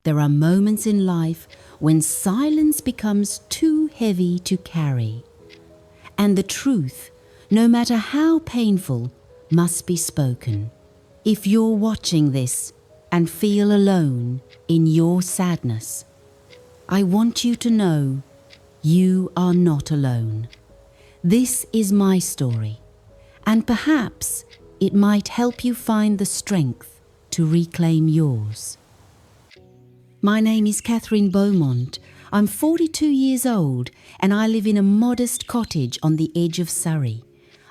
There are moments in life when silence becomes too heavy to carry. And the truth, no matter how painful, must be spoken. If you're watching this and feel alone in your sadness, I want you to know you are not alone. This is my story, and perhaps it might help you find the strength to reclaim yours. My name is Catherine Beaumont. I'm 42 years old and I live in a modest cottage on the edge of Surrey.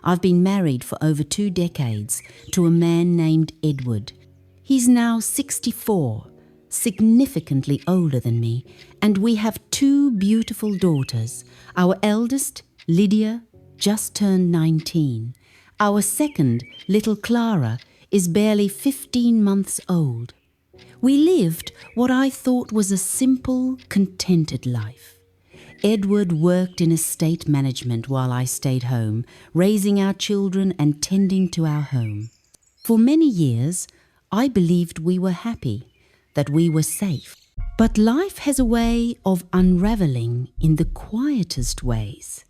I've been married for over 2 decades to a man named Edward. He's now 64, significantly older than me, and we have 2 beautiful daughters. Our eldest, Lydia, just turned 19. Our second, little Clara, is barely 15 months old. We lived what I thought was a simple, contented life. Edward worked in estate management while I stayed home, raising our children and tending to our home. For many years, I believed we were happy, that we were safe. But life has a way of unraveling in the quietest ways.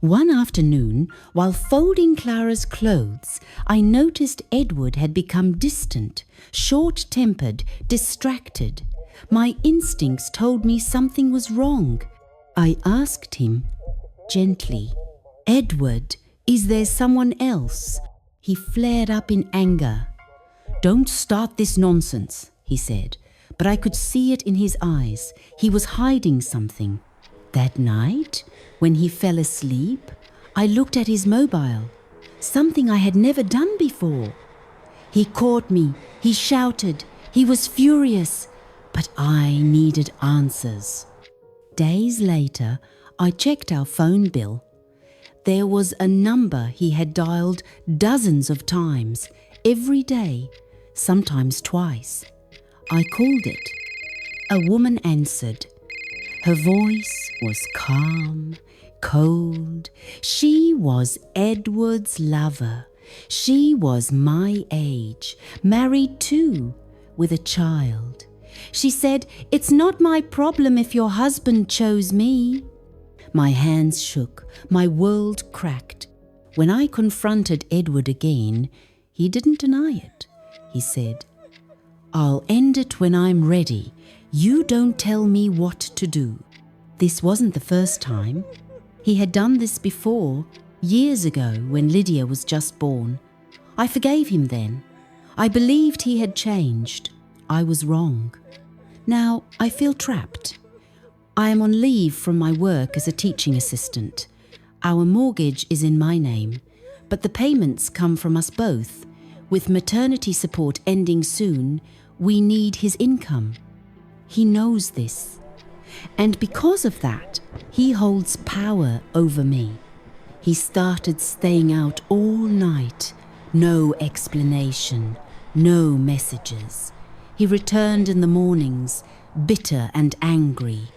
One afternoon, while folding Clara's clothes, I noticed Edward had become distant, short-tempered, distracted. My instincts told me something was wrong. I asked him gently, "Edward, is there someone else?" He flared up in anger. "Don't start this nonsense," he said, but I could see it in his eyes. He was hiding something. That night, when he fell asleep, I looked at his mobile, something I had never done before. He caught me, he shouted, he was furious, but I needed answers. Days later, I checked our phone bill. There was a number he had dialed dozens of times, every day, sometimes twice. I called it. A woman answered. Her voice was calm, cold. She was Edward's lover. She was my age, married too, with a child. She said, "It's not my problem if your husband chose me." My hands shook, my world cracked. When I confronted Edward again, he didn't deny it. He said, "I'll end it when I'm ready. You don't tell me what to do." This wasn't the first time. He had done this before, years ago when Lydia was just born. I forgave him then. I believed he had changed. I was wrong. Now I feel trapped. I am on leave from my work as a teaching assistant. Our mortgage is in my name, but the payments come from us both. With maternity support ending soon, we need his income. He knows this. And because of that, he holds power over me. He started staying out all night. No explanation, no messages. He returned in the mornings, bitter and angry.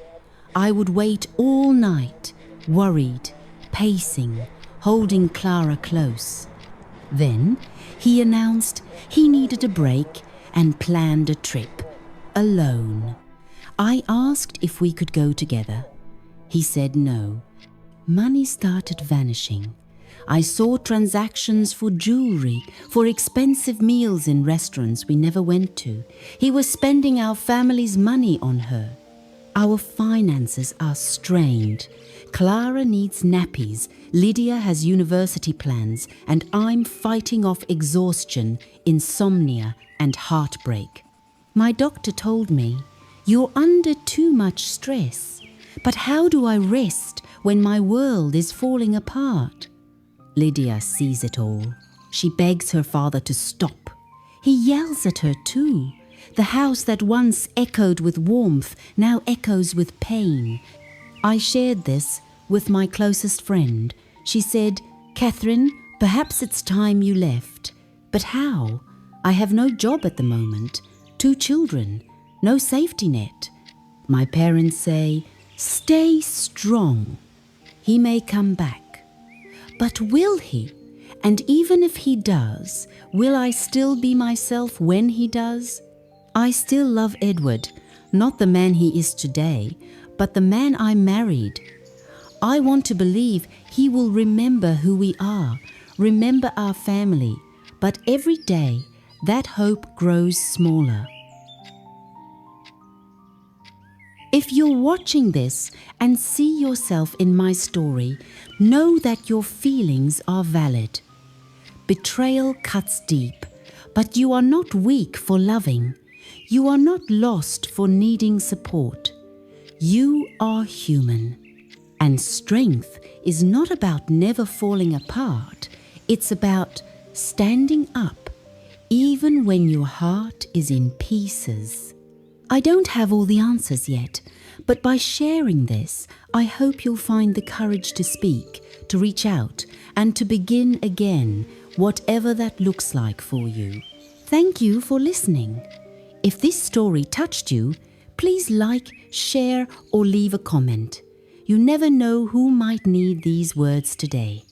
I would wait all night, worried, pacing, holding Clara close. Then he announced he needed a break and planned a trip, alone. I asked if we could go together. He said no. Money started vanishing. I saw transactions for jewelry, for expensive meals in restaurants we never went to. He was spending our family's money on her. Our finances are strained. Clara needs nappies, Lydia has university plans, and I'm fighting off exhaustion, insomnia, and heartbreak. My doctor told me, "You're under too much stress. But how do I rest when my world is falling apart?" Lydia sees it all. She begs her father to stop. He yells at her too. The house that once echoed with warmth now echoes with pain. I shared this with my closest friend. She said, "Catherine, perhaps it's time you left." But how? I have no job at the moment, 2 children, no safety net. My parents say, "Stay strong. He may come back." But will he? And even if he does, will I still be myself when he does? I still love Edward, not the man he is today, but the man I married. I want to believe he will remember who we are, remember our family, but every day that hope grows smaller. If you're watching this and see yourself in my story, know that your feelings are valid. Betrayal cuts deep, but you are not weak for loving. You are not lost for needing support. You are human. And strength is not about never falling apart. It's about standing up, even when your heart is in pieces. I don't have all the answers yet, but by sharing this, I hope you'll find the courage to speak, to reach out, and to begin again, whatever that looks like for you. Thank you for listening. If this story touched you, please like, share, or leave a comment. You never know who might need these words today.